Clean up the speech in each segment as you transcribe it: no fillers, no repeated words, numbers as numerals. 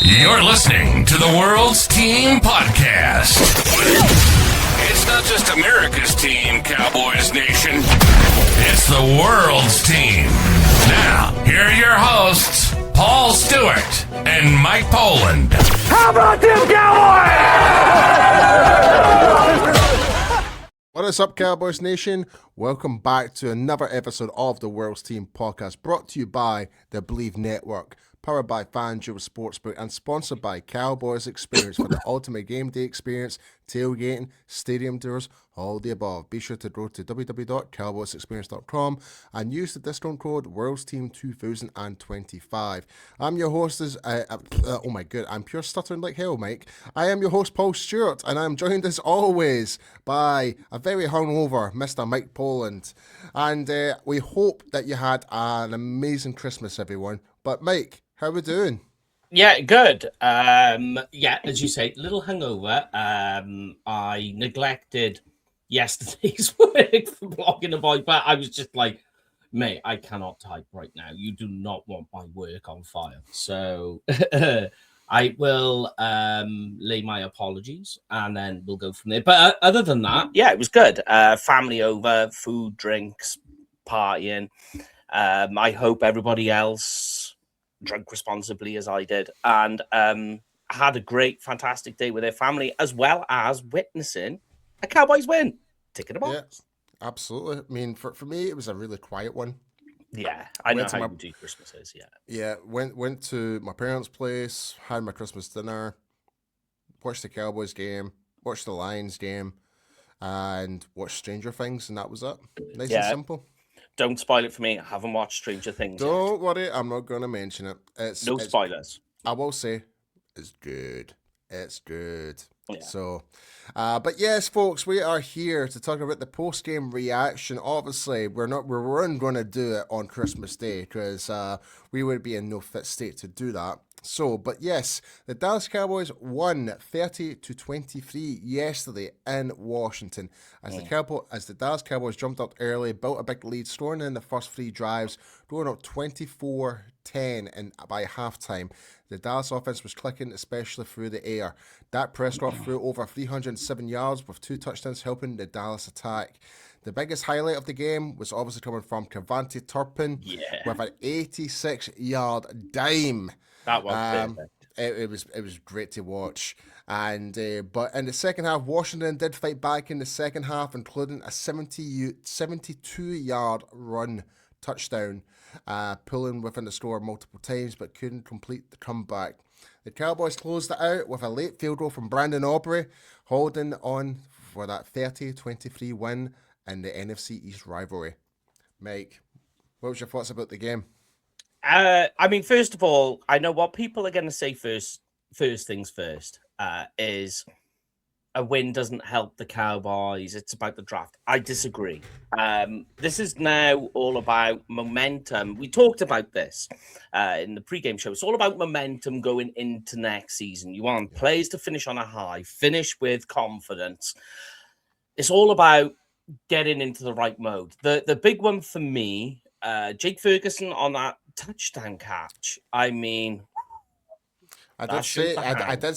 You're listening to the World's Team Podcast. It's not just America's team, Cowboys Nation. It's the world's team. Now, here are your hosts, Paul Stewart and Mike Poland. How about them Cowboys? What is up, Cowboys Nation? Welcome back to another episode of the World's Team Podcast, brought to you by the Believe Network, powered by FanDuel Sportsbook, and sponsored by Cowboys Experience for the ultimate game day experience, tailgating, stadium tours, all the above. Be sure to go to www.cowboysexperience.com and use the discount code WorldsTeam2025. I'm your host, I'm pure stuttering like hell, Mike. I am your host, Paul Stewart, and I'm joined as always by a very hungover Mr. Mike Poland. And we hope that you had an amazing Christmas, everyone. But Mike, how are we doing? Yeah, good. As you say, little hungover. I neglected yesterday's work for blogging about, but I was just like, mate, I cannot type right now. You do not want my work on file. So I will lay my apologies and then we'll go from there. But other than that, yeah, it was good. Family over, food, drinks, partying. I hope everybody else drank responsibly as I did, and had a great, fantastic day with their family, as well as witnessing a Cowboys win. Tick in the box. Yeah, absolutely. I mean, for me, it was a really quiet one. Yeah, I know how you do Christmases, yeah. Yeah, went to my parents' place, had my Christmas dinner, watched the Cowboys game, watched the Lions game, and watched Stranger Things, and that was it. Nice and simple. Don't spoil it for me. I haven't watched Stranger Things Don't worry, I'm not going to mention it. No spoilers. I will say it's good. It's good. Yeah. So, but yes, folks, we are here to talk about the post-game reaction. Obviously, we weren't going to do it on Christmas Day because we would be in no fit state to do that. So, but yes, the Dallas Cowboys won 30-23 yesterday in Washington as the Dallas Cowboys jumped up early, built a big lead, scoring in the first three drives, going up 24-10 and by halftime. The Dallas offense was clicking, especially through the air. Dak Prescott threw over 307 yards with 2 touchdowns, helping the Dallas attack. The biggest highlight of the game was obviously coming from KaVontae Turpin with an 86-yard dime. That was perfect. It was great to watch. And but in the second half, Washington did fight back in the second half, including a 72-yard run touchdown, pulling within the score multiple times, but couldn't complete the comeback. The Cowboys closed it out with a late field goal from Brandon Aubrey, holding on for that 30-23 win in the NFC East rivalry. Mike, what was your thoughts about the game? I mean, first of all, I know what people are going to say first things first, is a win doesn't help the Cowboys. It's about the draft. I disagree. This is now all about momentum. We talked about this in the pregame show. It's all about momentum going into next season. You want players to finish on a high, finish with confidence. It's all about getting into the right mode. The big one for me, Jake Ferguson on that touchdown catch. I mean, I did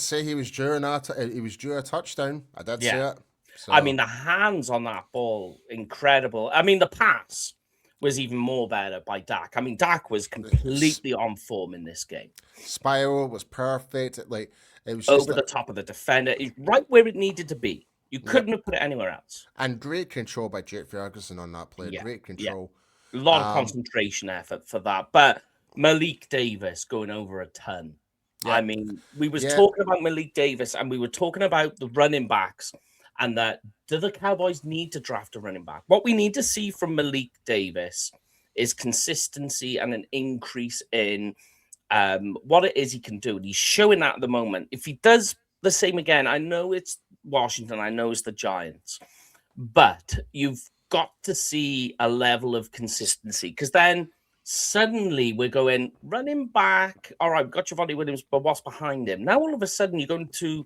say he was due a touchdown. I did say it. So. I mean, the hands on that ball, incredible. I mean, the pass was even more better by Dak. I mean, Dak was completely on form in this game. Spiral was perfect. It was just over the top of the defender. It's right where it needed to be. You couldn't have put it anywhere else. And great control by Jake Ferguson on that play. Great control. Yeah. A lot of concentration effort for that. But Malik Davis going over a ton. Yeah. I mean, we was talking about Malik Davis and we were talking about the running backs and that do the Cowboys need to draft a running back? What we need to see from Malik Davis is consistency and an increase in what it is he can do. And he's showing that at the moment. If he does the same again, I know it's Washington, I know it's the Giants, but you've got to see a level of consistency because then suddenly we're going running back. All right, we've got Javonte Williams, but what's behind him? Now all of a sudden you're going to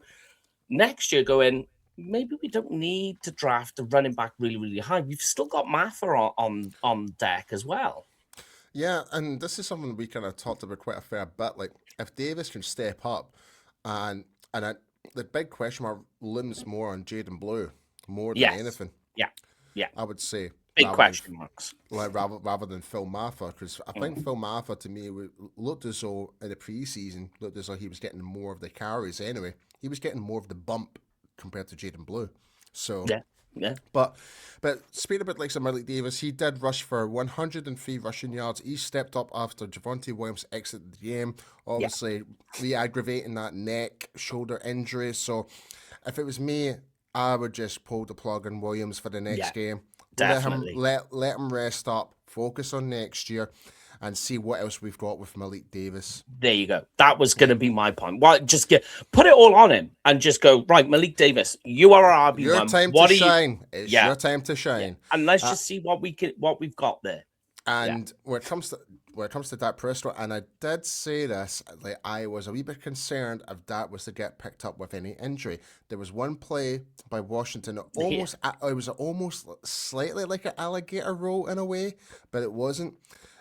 next year going, maybe we don't need to draft a running back really, really high. We've still got Mather on deck as well. Yeah, and this is something we kind of talked about quite a fair bit. Like, if Davis can step up, and and I, the big question mark looms more on Jaden Blue more than Yes. anything. Yeah. Yeah. I would say Big question marks. rather than Phil Maffa, because I think Phil Maffa to me looked as though in the preseason looked as though he was getting more of the carries. Anyway, he was getting more of the bump compared to Jaden Blue. So. Yeah. Yeah. But speaking about like some Malik Davis, he did rush for 103 rushing yards. He stepped up after Javonte Williams exited the game, Yeah. obviously re-aggravating that neck, shoulder injury. So if it was me, I would just pull the plug on Williams for the next Yeah. game. Definitely. Let him rest up, focus on next year, and see what else we've got with Malik Davis. There you go. That was going to be my point. Well, just put it all on him and just go, right, Malik Davis, you are our RB1. Your time What to are shine. It's Yeah. your time to shine. Yeah. And let's just see what we've got there. And when it comes to Dak Prescott, and I did say this, like I was a wee bit concerned if Dak was to get picked up with any injury. There was one play by Washington, it was almost slightly like an alligator roll in a way, but it wasn't.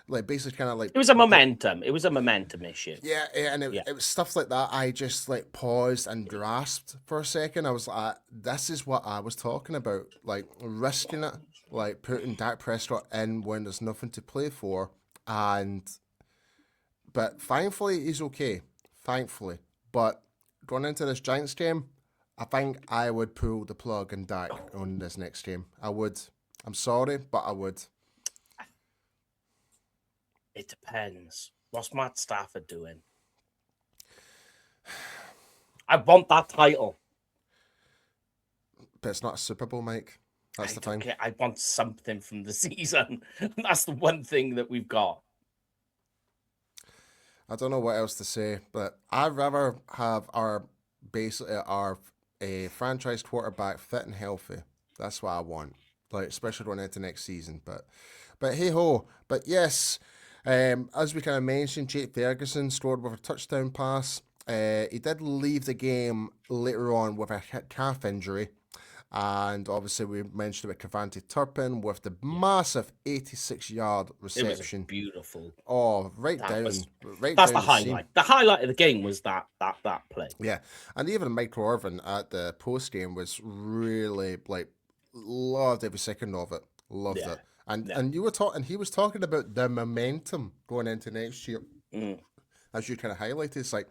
Like basically kind of like It was a momentum. It was a momentum issue. Yeah, and it was stuff like that. I just like paused and grasped for a second. I was like, this is what I was talking about. Like risking it, like putting Dak Prescott in when there's nothing to play for. But thankfully he's okay. Thankfully. But going into this Giants game, I think I would pull the plug and Dak on this next game. I would. I'm sorry, but I would. It depends. What's Matt Stafford doing? I want that title. But it's not a Super Bowl, Mike. That's the thing. I want something from the season. That's the one thing that we've got. I don't know what else to say, but I'd rather have our franchise quarterback fit and healthy. That's what I want. Like especially going into next season. But hey ho. But yes. As we kind of mentioned, Jake Ferguson scored with a touchdown pass. He did leave the game later on with a calf injury. And obviously we mentioned about KaVontae Turpin with the massive 86-yard reception. It was beautiful. Oh, That's down the highlight. The highlight of the game was that play. Yeah. And even Michael Irvin at the post game was really like loved every second of it. Loved it. And you were talking. He was talking about the momentum going into next year, as you kind of highlighted. It's like,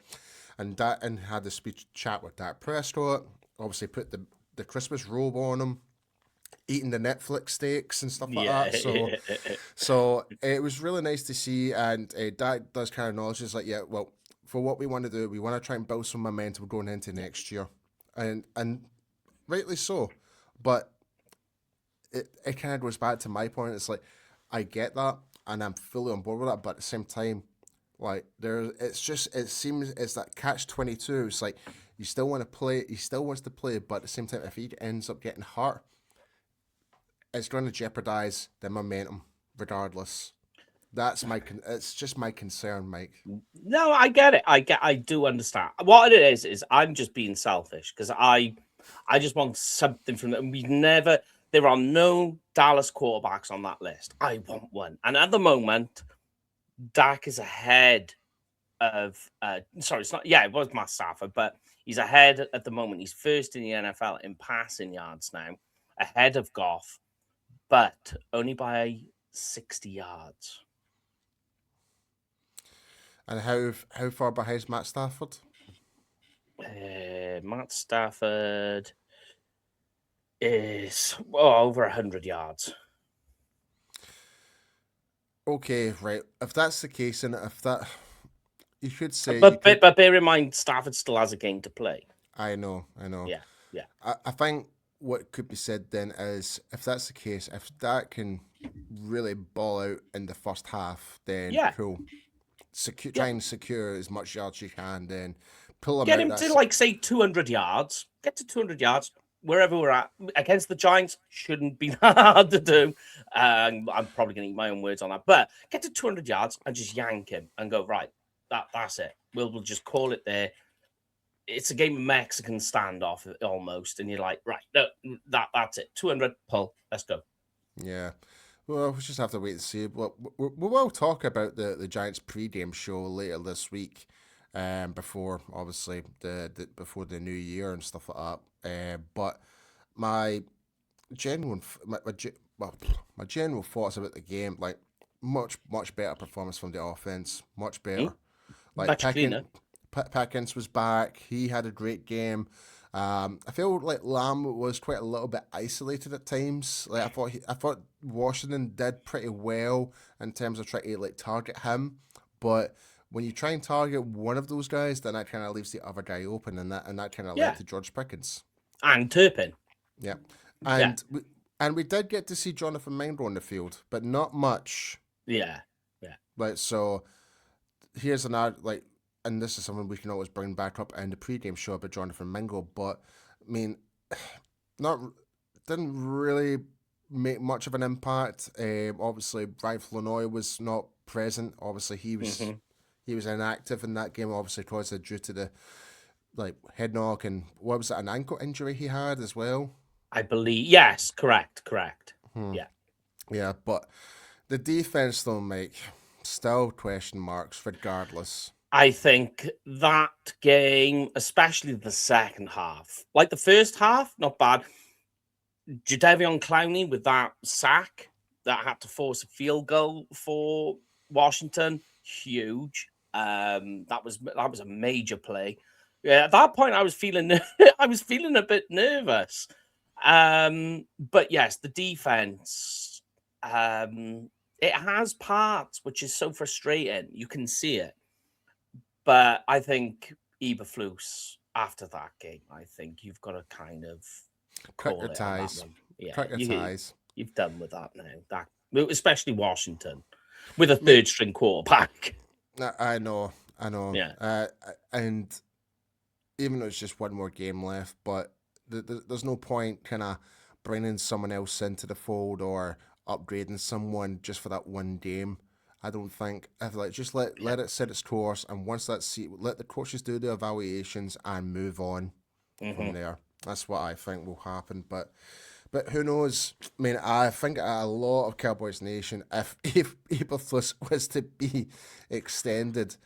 and had the speech chat with Dak Prescott. Obviously, put the Christmas robe on him, eating the Netflix steaks and stuff like that. So it was really nice to see. And Dak does kind of acknowledge it's like, yeah, well, for what we want to do, we want to try and build some momentum going into next year, and rightly so, but. It kind of goes back to my point. It's like I get that, and I'm fully on board with that. But at the same time, like it seems it's that catch-22. It's like you still want to play, he still wants to play, but at the same time, if he ends up getting hurt, it's going to jeopardize the momentum, regardless. It's just my concern, Mike. No, I get it. I do understand. What it is I'm just being selfish because I just want something from them. There are no Dallas quarterbacks on that list. I want one. And at the moment, Dak is ahead of it's not. Yeah, it was Matt Stafford, but he's ahead at the moment. He's first in the NFL in passing yards now, ahead of Goff, but only by 60 yards. And how far behind is Matt Stafford? Matt Stafford is over 100 yards. Okay, right. If that's the case, and if that, you could say. But bear in mind, Stafford still has a game to play. I know. Yeah. I think what could be said then is, if that's the case, if that can really ball out in the first half, then cool. Try and secure as much yards you can, then pull him Get out. him to, like, say, 200 yards. Get to 200 yards. Wherever we're at against the Giants shouldn't be that hard to do. I'm probably going to eat my own words on that, but get to 200 yards and just yank him and go, right, that's it. We'll just call it there. It's a game of Mexican standoff almost, and you're like, right, no, that's it. 200, pull, let's go. Yeah. Well, we just have to wait and see. Well, we will talk about the Giants pregame show later this week, before obviously before the new year and stuff like that. But my general well, my general thoughts about the game, like much better performance from the offense, much better. Like Much cleaner. Pickens was back. He had a great game. I feel like Lamb was quite a little bit isolated at times. Like I thought Washington did pretty well in terms of trying to like target him, but when you try and target one of those guys, then that kind of leaves the other guy open, and that kind of led to George Pickens and Turpin. Yeah, and we did get to see Jonathan Mingo on the field, but not much. Yeah. Like so, here's another like. And this is something we can always bring back up in the pregame show about Jonathan Mingo, but I mean, didn't really make much of an impact. Obviously, Brian Flournoy was not present. Obviously, he was inactive in that game. Obviously, due to the like head knock and what was it, an ankle injury he had as well. I believe yes, correct. Yeah, but the defense though, Mike, still question marks regardless. I think that game, especially the second half, like the first half, not bad. Jadeveon Clowney with that sack that had to force a field goal for Washington, huge. That was a major play. Yeah, at that point, I was feeling a bit nervous. But yes, the defense, it has parts which is so frustrating. You can see it. But I think Eberflus, after that game, I think you've got to kind of cut your ties. Yeah, cut your ties. You've done with that now. That, especially Washington, with a third string quarterback. I know. Yeah. And even though it's just one more game left, but there's no point kind of bringing someone else into the fold or upgrading someone just for that one game. I don't think. I feel like just let it set its course, and once let the coaches do the evaluations and move on from there. That's what I think will happen. But who knows? I mean, I think a lot of Cowboys Nation, if Eberflus was to be extended,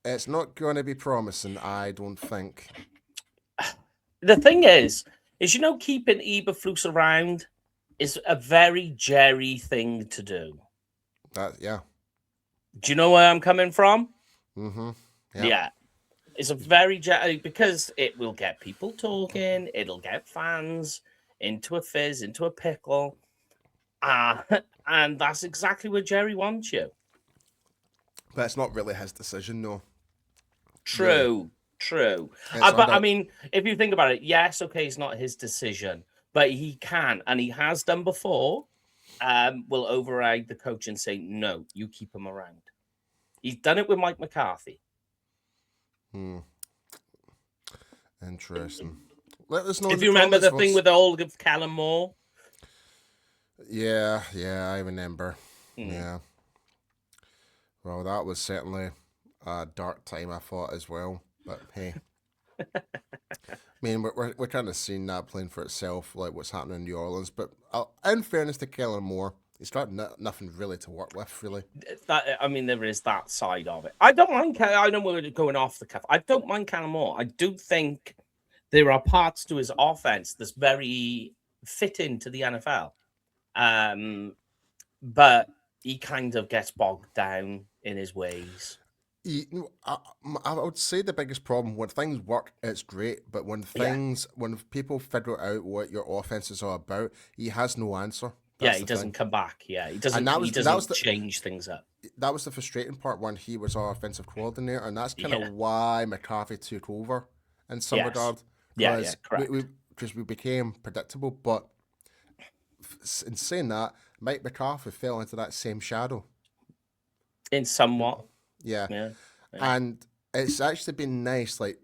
it's not going to be promising. I don't think. The thing is keeping Eberflus around is a very Jerry thing to do. Yeah. Do you know where I'm coming from? Mm-hmm. Yeah. It's a very because it will get people talking. It'll get fans into a fizz, into a pickle. And that's exactly where Jerry wants you. But it's not really his decision, though. True. But I mean, if you think about it, yes, okay, it's not his decision, but he can, and he has done before, will override the coach and say, no, you keep him around. He's done it with Mike McCarthy. Interesting. Let us know if you remember the thing with the old of Callum Moore. Yeah, I remember. Yeah. Well, that was certainly a dark time, I thought, as well. But hey, I mean, we're kind of seeing that playing for itself, like what's happening in New Orleans. But in fairness to Kellen Moore, he's got nothing really to work with, really. There is that side of it. I don't mind. I know we're going off the cuff. I don't mind Kellen Moore. I do think there are parts to his offense that's very fitting to the NFL. But he kind of gets bogged down in his ways. I would say the biggest problem when things work, it's great, but when people figure out what your offense is all about, he has no answer. He doesn't come back. Yeah, he doesn't change things up. That was the frustrating part when he was our offensive coordinator, and that's kind of why McCarthy took over in some regard. Yeah, correct. Because we became predictable, but in saying that, Mike McCarthy fell into that same shadow. In somewhat. Yeah. And it's actually been nice. Like,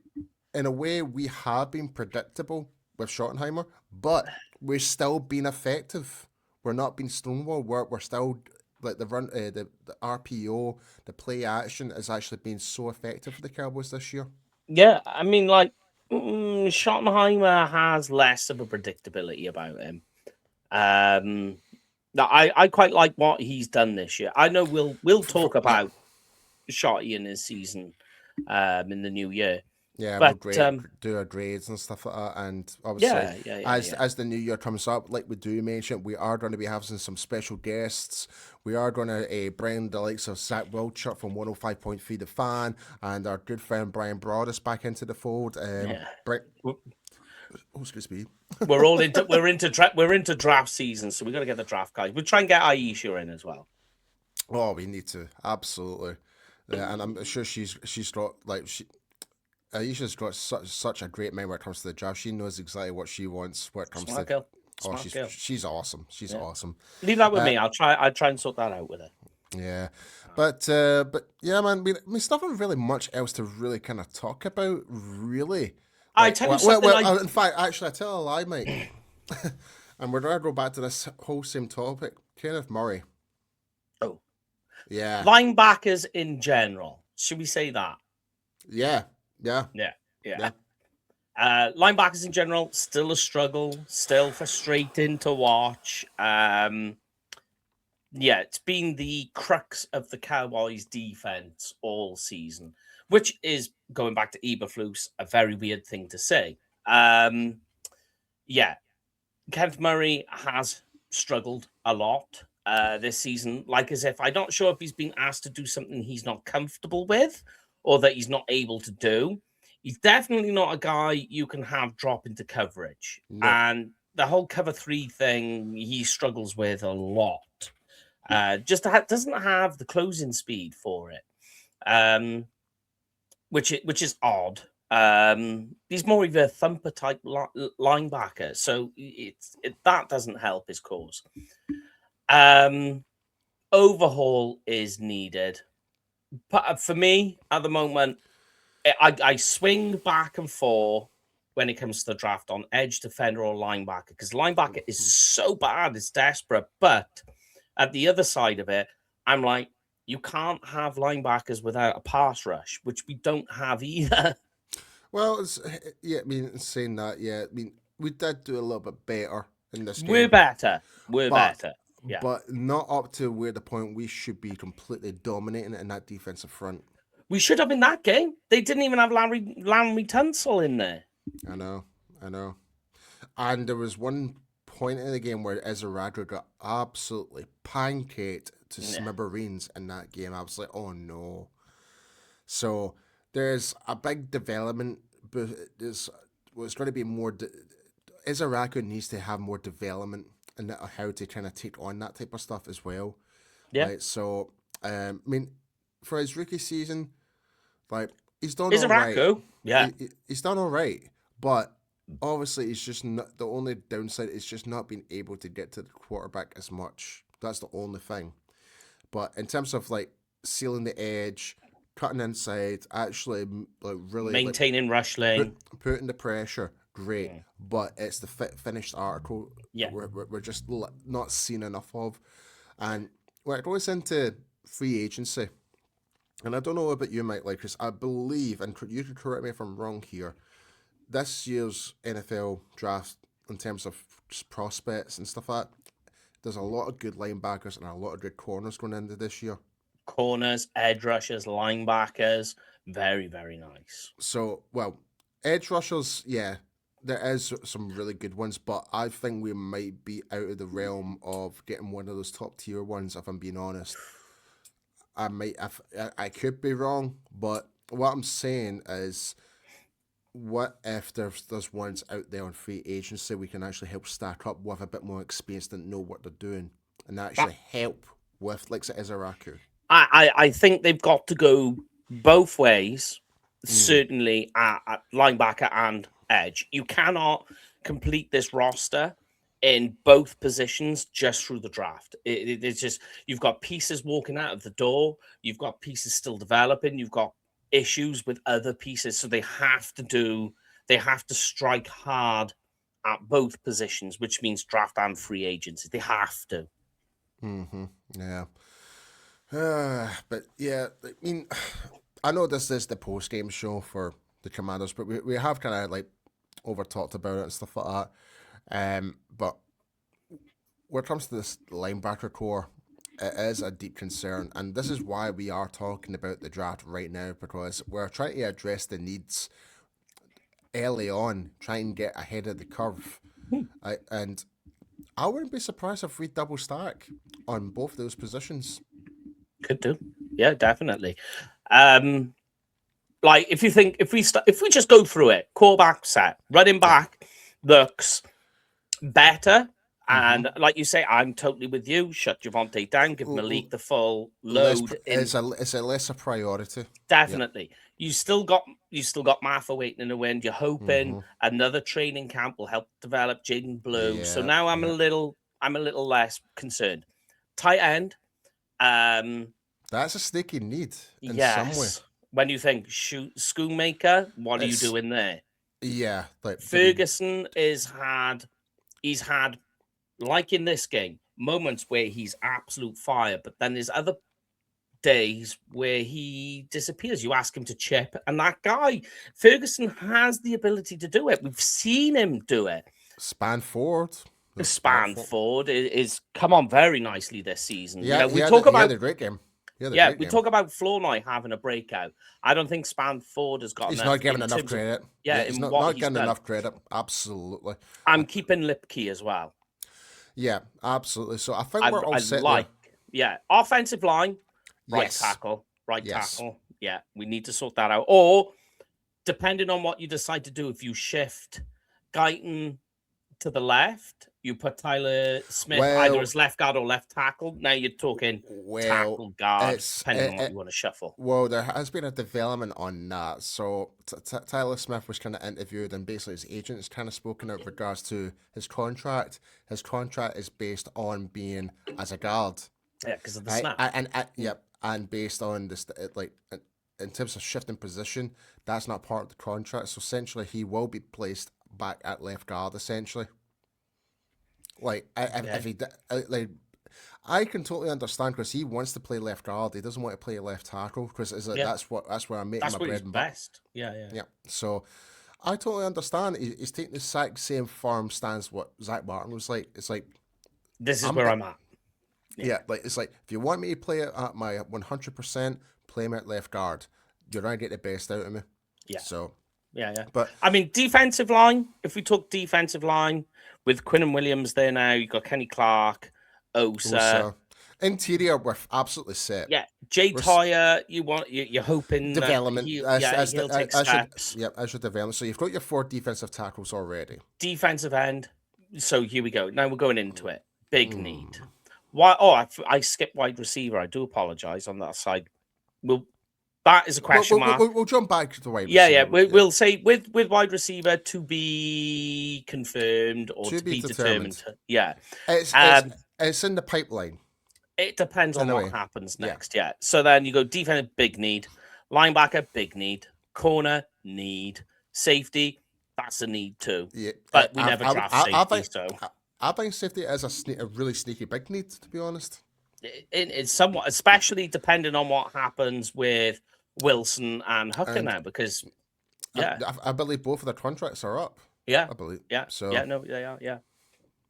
in a way, we have been predictable with Schottenheimer, but we're still being effective. We're not being stonewalled. We're still, like, the run, the RPO, the play action has actually been so effective for the Cowboys this year. Yeah, I mean, like, Schottenheimer has less of a predictability about him. No, I quite like what he's done this year. I know we'll talk about Shotty in his season in the new year. Yeah, But we'll do our grades and stuff like that. And obviously, as the new year comes up, like we do mention, we are going to be having some special guests. We are going to bring the likes of Zach Wilchert from 105.3 The Fan and our good friend Brian Broadus back into the fold. Excuse me. we're into draft season, so we got to get the draft guys. We'll try and get Aisha in as well. Oh, we need to, absolutely. Yeah, and I'm sure she's got Aisha's got such a great mind when it comes to the draft. She knows exactly what she wants when it comes Smart to. girl. Oh, Smart girl. she's awesome. She's awesome. Leave that with me. I'll try and sort that out with her. Yeah, but yeah, man. There's nothing really much else to really kind of talk about, really. I tell you something. In fact, actually, I tell a lie, Mike. And we're gonna go back to this whole same topic. Kenneth Murray. Oh, yeah. Linebackers in general. Should we say that? Yeah. Linebackers in general, still a struggle, still frustrating to watch. It's been the crux of the Cowboys defense all season, which is, going back to Eberflus, a very weird thing to say. Kenneth Murray has struggled a lot this season, I'm not sure if he's been asked to do something he's not comfortable with or that he's not able to do. He's definitely not a guy you can have drop into coverage. No. And the whole cover 3 thing he struggles with a lot. Doesn't have the closing speed for it, which is odd. He's more of a thumper type linebacker, so that doesn't help his cause. Overhaul is needed, but for me at the moment, I swing back and forth when it comes to the draft on edge defender or linebacker, because linebacker is so bad, it's desperate. But at the other side of it, I'm like, you can't have linebackers without a pass rush, which we don't have either. Well, saying that, we did do a little bit better in this game. We're better. Yeah. But not up to where the point we should be completely dominating in that defensive front. We should have in that game. They didn't even have Larry Tunsil in there. I know. And there was one point in the game where Ezra got absolutely pancaked to smithereens in that game. I was like, oh no. So there's a big development, but it's going to be more. Ezra needs to have more development in how to kind of take on that type of stuff as well. Yeah. Right? So, for his rookie season, he's done all right. Yeah. He's done all right, but obviously he's just not, the only downside is just not being able to get to the quarterback as much. That's the only thing. But in terms of sealing the edge, cutting inside, actually really maintaining rush lane, putting the pressure, great. Yeah. But it's the finished article. Yeah, we're just not seeing enough of. And when it goes into free agency, and I don't know about you, Mike, Chris, I believe, and you can correct me if I'm wrong here, this year's NFL draft, in terms of prospects and stuff like that, there's a lot of good linebackers and a lot of good corners going into this year. Corners, edge rushers, linebackers, very, very nice. So, edge rushers, yeah, there is some really good ones, but I think we might be out of the realm of getting one of those top tier ones, if I'm being honest. I could be wrong, but what I'm saying is, what if there's ones out there on free agency we can actually help stack up with a bit more experience that know what they're doing and actually help with, like Izaraku? I think they've got to go both ways, certainly at linebacker and edge. You cannot complete this roster in both positions just through the draft. It's just, you've got pieces walking out of the door, you've got pieces still developing, you've got issues with other pieces, so they have to strike hard at both positions, which means draft and free agency. They have to. Yeah. But yeah, I know this is the post-game show for the Commanders, but we have kind of over talked about it and stuff like that. But when it comes to this linebacker core, it is a deep concern, and this is why we are talking about the draft right now, because we're trying to address the needs early on, try and get ahead of the curve. And I wouldn't be surprised if we double stack on both those positions. Could do. Yeah, definitely. Like if we just go through it, quarterback set, running back looks better. And like you say, I'm totally with you. Shut Javonte down, give Malik the full load. It's a lesser priority. Definitely. Yep. You still got Martha waiting in the wind. You're hoping another training camp will help develop Jaden Blue. So now I'm a little less concerned. Tight end. That's a sneaky need in some way. When you think Schoonmaker, what are you doing there? Yeah, like Ferguson he's had, like in this game, moments where he's absolute fire, but then there's other days where he disappears. You ask him to chip, and that guy, Ferguson, has the ability to do it. We've seen him do it. Spanford is come on very nicely this season. Yeah, we talk about he had a great game. Talk about Flournoy having a breakout. I don't think Spanford has got. He's not given enough credit. He's not getting enough credit. Absolutely. I'm keeping Lipke as well. Yeah, absolutely. So I think we're all set there. Yeah, offensive line, right tackle. Yeah, we need to sort that out. Or, depending on what you decide to do, if you shift Guyton to the left, you put Tyler Smith either as left guard or left tackle. Now you're talking tackle guard, depending on what you want to shuffle. Well, there has been a development on that. So Tyler Smith was kind of interviewed, and basically his agent's kind of spoken out regards to his contract. His contract is based on being as a guard. Yeah, because of the snap. And based on this, like in terms of shifting position, that's not part of the contract. So essentially, he will be placed back at left guard. Essentially, if he I can totally understand, because he wants to play left guard. He doesn't want to play left tackle, because that's where I'm making my bread and butter. Yeah. So I totally understand. He's taking the exact same firm stance what Zach Martin was like. It's like, this is where I'm at. Yeah, like it's like, if you want me to play it at my 100%, play me at left guard. You're gonna get the best out of me. Yeah. So. Yeah. But I mean, defensive line. If we took defensive line with Quinnen Williams there now, you've got Kenny Clark, Osa. Interior, we're absolutely set. Yeah, Jay Toyer. You're hoping development. He'll take steps. As your development. So you've got your 4 defensive tackles already. Defensive end. So here we go. Now we're going into it. Big need. Why? Oh, I skipped wide receiver. I do apologize on that side. That is a question mark. We'll jump back to the wide receiver. Yeah. We'll say with wide receiver to be confirmed or to be determined. Yeah. It's in the pipeline. It depends on what happens next. Yeah. So then you go defense, big need. Linebacker, big need. Corner, need. Safety, that's a need too. Yeah. But we never draft safety. I think safety is a really sneaky big need, to be honest. It's somewhat, especially depending on what happens with Wilson and Hooker now, because I believe both of their contracts are up. Yeah, I believe. Yeah. So yeah.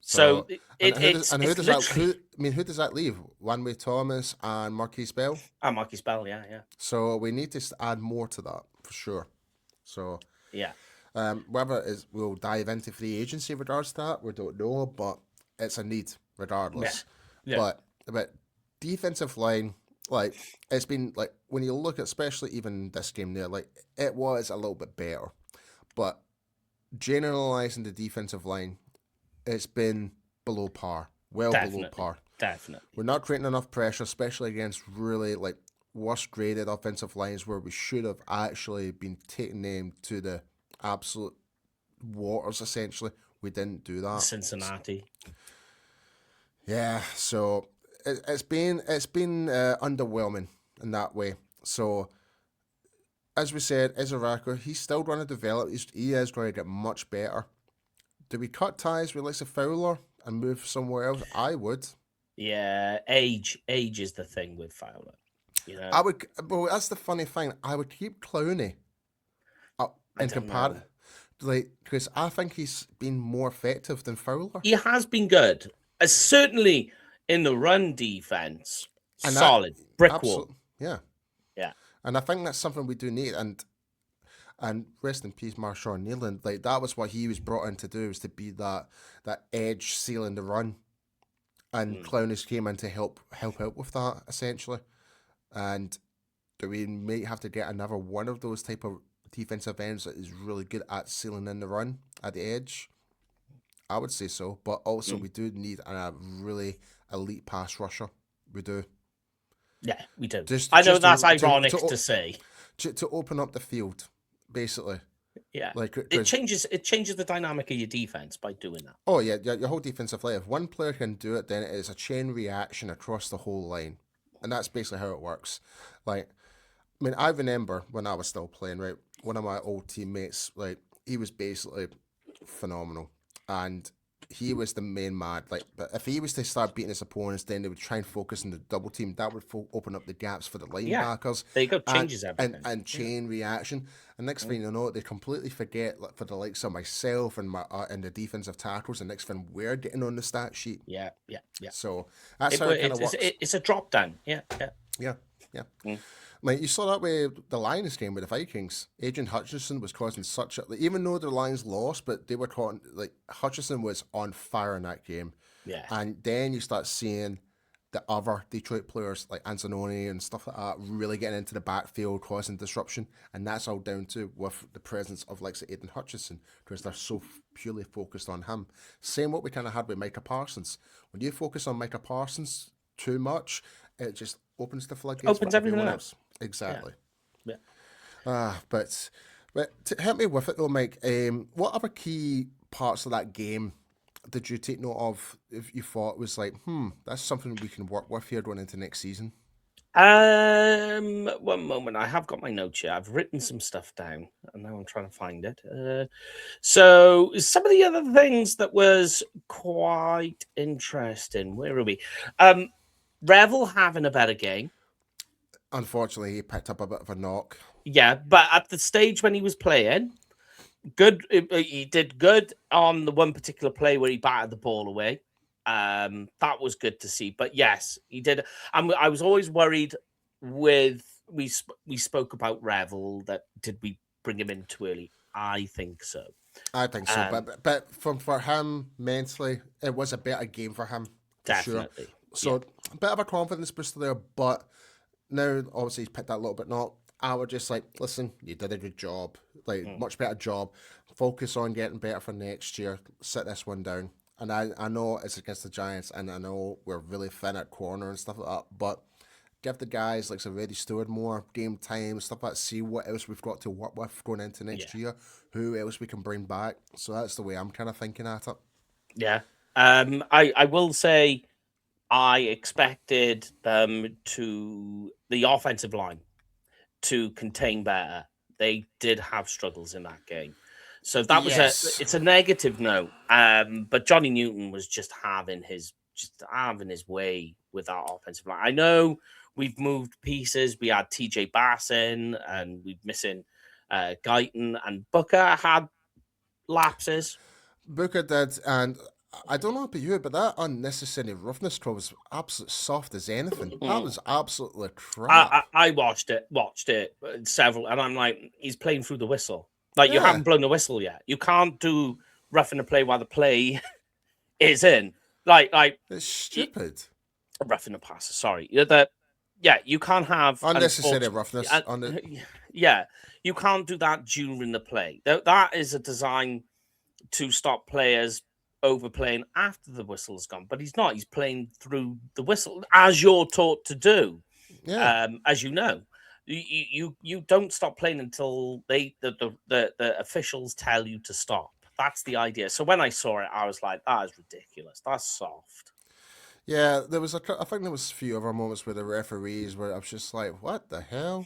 So who does that leave? Wanway Thomas and Marquise Bell. Marquise Bell, yeah. So we need to add more to that for sure. So yeah. Whether we'll dive into free agency regards to that, we don't know, but it's a need regardless. Yeah. But defensive line, like, it's been like, when you look at, especially even this game there, like, it was a little bit better, but generalizing the defensive line, it's been below par, below par. Definitely. We're not creating enough pressure, especially against really like worst graded offensive lines where we should have actually been taking them to the absolute waters. Essentially, we didn't do that. Cincinnati. Yeah, so it's been underwhelming in that way. So as we said, Izaraka, he's still going to develop. He is going to get much better. Do we cut ties with Lisa Fowler and move somewhere else? I would. Yeah, age is the thing with Fowler. You know, I would. Well, that's the funny thing. I would keep Clowney up in comparison, like, because I think he's been more effective than Fowler. He has been good. certainly in the run defense, And solid brick wall. Yeah. Yeah. And I think that's something we do need. And rest in peace, Marshawn Nealon. Like, that was what he was brought in to do, was to be that edge sealing the run. And Clowney came in to help out with that, essentially. And do we may have to get another one of those type of defensive ends that is really good at sealing in the run at the edge? I would say so. But also we do need a really elite pass rusher. We do. Yeah, we do. I know that's ironic to say. To open up the field, basically. Yeah, like it changes the dynamic of your defense by doing that. Oh yeah, your whole defensive line. If one player can do it, then it is a chain reaction across the whole line, and that's basically how it works. Like, I mean, I remember when I was still playing. Right, one of my old teammates, like, he was basically phenomenal, and he was the main man. Like, but if he was to start beating his opponents, then they would try and focus on the double team. That would open up the gaps for the linebackers. There you go, changes everything. And chain reaction. And next thing you know, they completely forget, like, for the likes of myself and and the defensive tackles. And next thing we're getting on the stat sheet. Yeah. So that's how it kind of works. It's a drop down. Yeah. Like, you saw that with the Lions game with the Vikings. Adrian Hutchinson was causing such a... Like, even though the Lions lost, but they were caught... Like, Hutchinson was on fire in that game. Yeah. And then you start seeing the other Detroit players, like Anzalone and stuff like that, really getting into the backfield, causing disruption. And that's all down to with the presence of, like, say, Aiden Hutchinson, because they're so purely focused on him. Same what we kind of had with Micah Parsons. When you focus on Micah Parsons too much, it just opens the floodgates. Opens everything else. Exactly. Yeah. But help me with it though, Mike. What other key parts of that game did you take note of if you thought was like, that's something we can work with here going into next season? One moment. I have got my notes here. I've written some stuff down, and now I'm trying to find it. So some of the other things that was quite interesting. Where are we? Revel having a better game. Unfortunately, he picked up a bit of a knock. Yeah, but at the stage when he was playing, good. He did good on the one particular play where he batted the ball away. That was good to see. But yes, he did. I was always worried with we spoke about Revel, that did we bring him in too early? I think so. But for him mentally, it was a better game for him. Definitely. Sure. So a bit of a confidence booster there, but now obviously he's picked that little bit knock. I would just like, listen, you did a good job, like much better job. Focus on getting better for next year. Sit this one down. And I know it's against the Giants, and I know we're really thin at corner and stuff like that, but give the guys like Reddy Stewart more game time, stuff like that, see what else we've got to work with going into next year, who else we can bring back. So that's the way I'm kind of thinking at it. Yeah. I will say I expected them the offensive line to contain better. They did have struggles in that game. So that was it's a negative note. But Johnny Newton was just having his way with that offensive line. I know we've moved pieces. We had TJ Bass in, and we're missing Guyton, and Booker had lapses. Booker did, and I don't know about you, but that unnecessary roughness call was absolutely soft as anything. That was absolutely crap. I watched it several, and I'm like, he's playing through the whistle. Like, you haven't blown the whistle yet. You can't do roughing the play while the play is in. Like it's stupid. Roughing the passer. Sorry, you can't have unnecessary roughness. You can't do that during the play. That is a design to stop players overplaying after the whistle's gone. But he's not. He's playing through the whistle, as you're taught to do. Yeah. As you know. You don't stop playing until the officials tell you to stop. That's the idea. So when I saw it, I was like, that is ridiculous. That's soft. Yeah, I think there was a few other moments with the referees where I was just like, what the hell?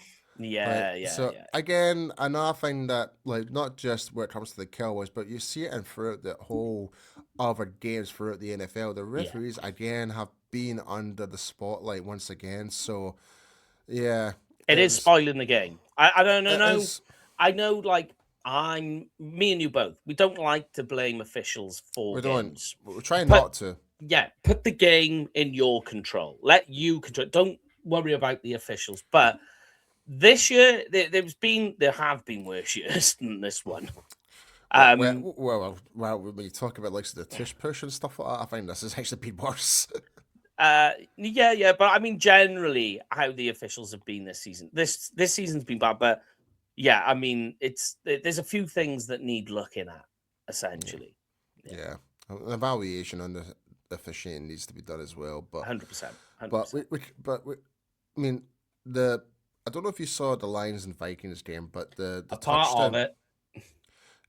Again, another thing that, like, not just when it comes to the Cowboys, but you see it throughout the whole other games throughout the NFL. The referees, again, have been under the spotlight once again. So, yeah. It is spoiling the game. I don't know. I know, like, me and you both, we don't like to blame officials for games. We're trying not to. put the game in your control. Let you control. Don't worry about the officials. But this year, there have been worse years than this one. Well, when you talk about like the tush push and stuff like that, I find this has actually been worse. But I mean, generally, how the officials have been this season. This season's been bad, but yeah, I mean, there's a few things that need looking at, essentially. Yeah. An evaluation on the officiating needs to be done as well, but 100%. But I mean, I don't know if you saw the Lions and Vikings game, but the a part touchdown. of it.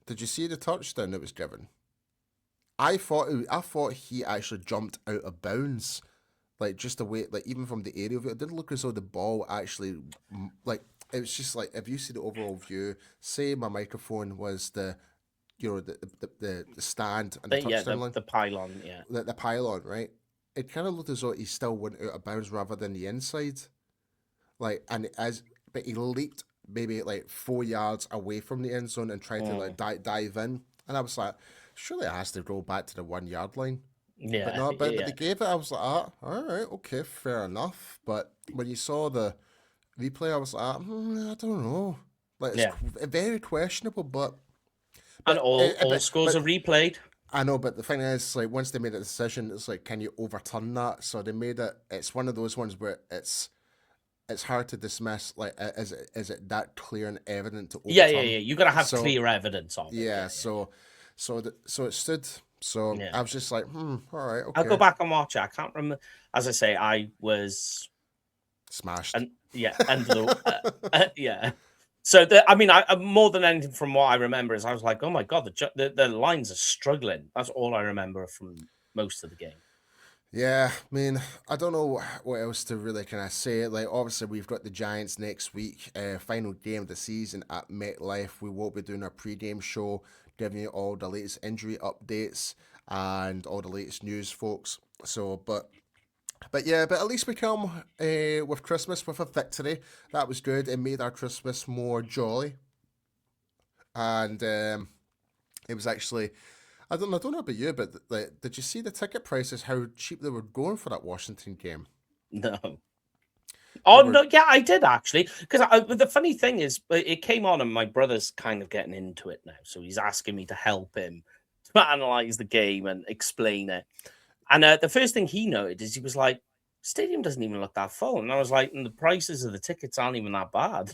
Did you see the touchdown that was given? I thought he actually jumped out of bounds, like just the way, like even from the area of it. It didn't look as though the ball actually, like it was just like if you see the overall view. Say my microphone was the stand and the touchdown line, the pylon, the pylon, right? It kind of looked as though he still went out of bounds rather than the inside, like but he leaped maybe like 4 yards away from the end zone and tried to like dive in, and I was like, surely it has to go back to the 1 yard line. Yeah, but no, but they gave it. I was like, all right, okay, fair enough. But when you saw the replay, I was like, I don't know, like it's very questionable, but and all scores are replayed. I know, but the thing is, like, once they made a decision, it's like, can you overturn that? So they made it. It's one of those ones where it's hard to dismiss. Like, is it that clear and evident to overturn? Yeah. You gotta have clear evidence of it. Yeah. So it stood. So I was just like, all right, okay. I'll go back and watch it. I can't remember. As I say, I was smashed. And under the So, I mean, I more than anything from what I remember is I was like, oh my God, the lines are struggling. That's all I remember from most of the game. Yeah, I mean, I don't know what else to really kind of say. Like, obviously, we've got the Giants next week, final game of the season at MetLife. We will be doing our pre-game show, giving you all the latest injury updates and all the latest news, folks. So, but at least we come with Christmas with a victory. That was good. It made our Christmas more jolly. And it was actually, I don't know about you, but like, did you see the ticket prices? How cheap they were going for that Washington game? No. No, yeah, I did actually. Because the funny thing is, it came on, and my brother's kind of getting into it now, so he's asking me to help him to analyze the game and explain it. And the first thing he noted is he was like, stadium doesn't even look that full. And I was like, and the prices of the tickets aren't even that bad.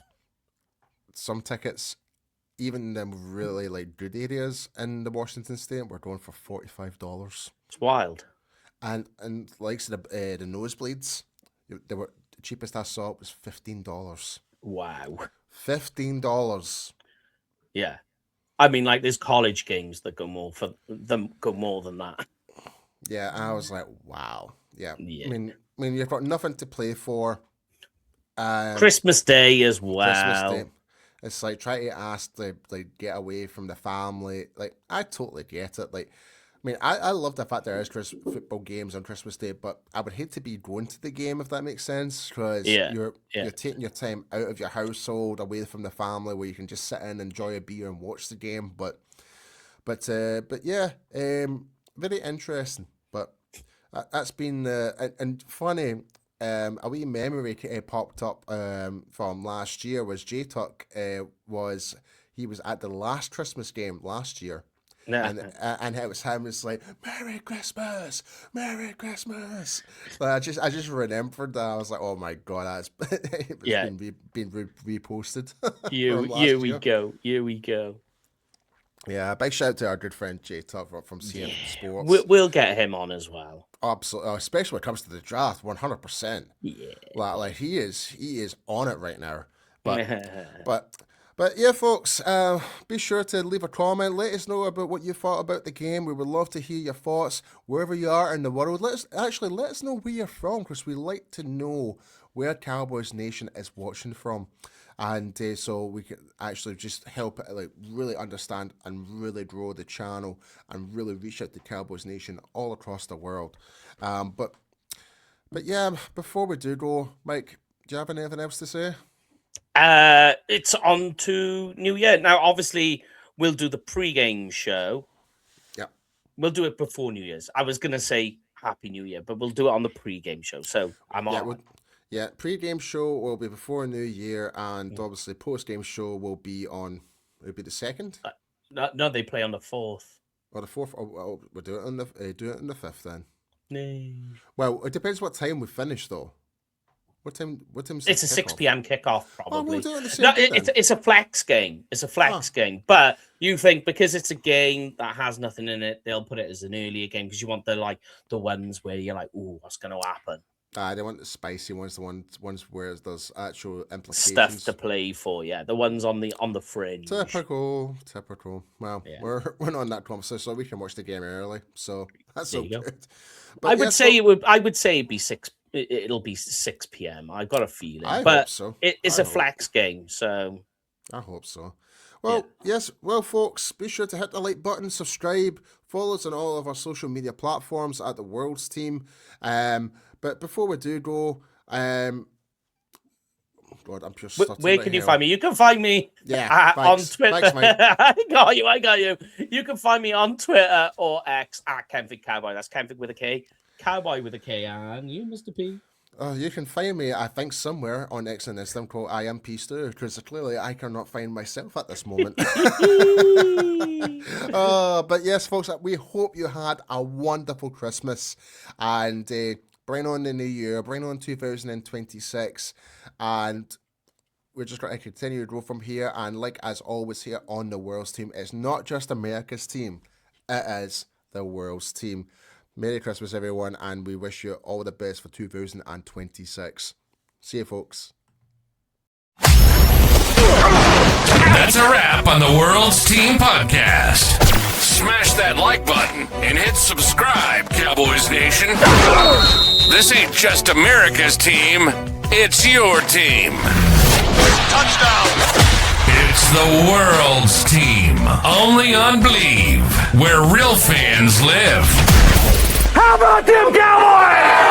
Some tickets, even them really like good areas in the Washington Stadium, were going for $45. It's wild. And like the nosebleeds, they were the cheapest I saw was $15. Wow. $15. Yeah. I mean, like there's college games that go more than that. Yeah, I was like, wow. Yeah. I mean, you've got nothing to play for. Christmas Day as well. Christmas Day. It's like try to ask to like get away from the family. Like, I totally get it. Like, I mean, I love the fact there is football games on Christmas Day, but I would hate to be going to the game if that makes sense, because you're taking your time out of your household, away from the family, where you can just sit in, enjoy a beer, and watch the game. But yeah, very interesting. But that's been and funny. A wee memory popped up from last year was J-Tuck he was at the last Christmas game last year. And it was him. It's like Merry Christmas, Merry Christmas. Like, I just remembered that. I was like, oh my God, it's been reposted. Here we go. Yeah, big shout out to our good friend Jay Tuck from CM Sports. We'll get him on as well. Absolutely, especially when it comes to the draft, 100%. Yeah, like he is on it right now. But yeah, folks, be sure to leave a comment. Let us know about what you thought about the game. We would love to hear your thoughts wherever you are in the world. Let us know where you're from, because we like to know where Cowboys Nation is watching from. And so we can actually just help like really understand and really grow the channel and really reach out to Cowboys Nation all across the world. But yeah, before we do go, Mike, do you have anything else to say? It's on to New Year. Now, obviously, we'll do the pre-game show. Yeah. We'll do it before New Year's. I was going to say Happy New Year, but we'll do it on the pre-game show. So I'm on. Pre-game show will be before New Year, and obviously post-game show will be on. It'll be the 2nd. No, they play on the 4th. Or the 4th. Oh, we'll do it on the 5th then. No. Well, it depends what time we finish, though. What time? It's a 6 p.m. kickoff, probably. We'll do it on the same day, it's a flex game. It's a flex game. But you think because it's a game that has nothing in it, they'll put it as an earlier game because you want the ones where you're like, ooh, what's going to happen? They want the spicy ones, the ones where there's actual implications. Stuff to play for, the ones on the fringe. Typical. Well, we're not on that conversation, so we can watch the game early. So that's so good. But I would say it'd be 6. It'll be 6 p.m. I've got a feeling, hope so. It's a flex game, so I hope so. Well, yes. Well, folks, be sure to hit the like button, subscribe, follow us on all of our social media platforms at the World's Team. But before we do go, God, I'm just where can you find me? You can find me on Twitter. Thanks, mate. I got you. You can find me on Twitter or X at KenFig Cowboy. That's KenFig with a K, Cowboy with a K, and you, Mr. P. You can find me, I think, somewhere on X and Instagram called I am P Stu, because clearly I cannot find myself at this moment. But yes, folks, we hope you had a wonderful Christmas, and bring on the new year, bring on 2026, and we're just going to continue to grow from here. And like as always here on the World's Team, it's not just America's team, it is the World's Team. Merry Christmas, everyone, and we wish you all the best for 2026. See you, folks. That's a wrap on the World's Team Podcast. Smash that like button and hit subscribe, Cowboys Nation. This ain't just America's team, it's your team. Touchdown! It's the World's Team, only on Believe, where real fans live. How about them Cowboys?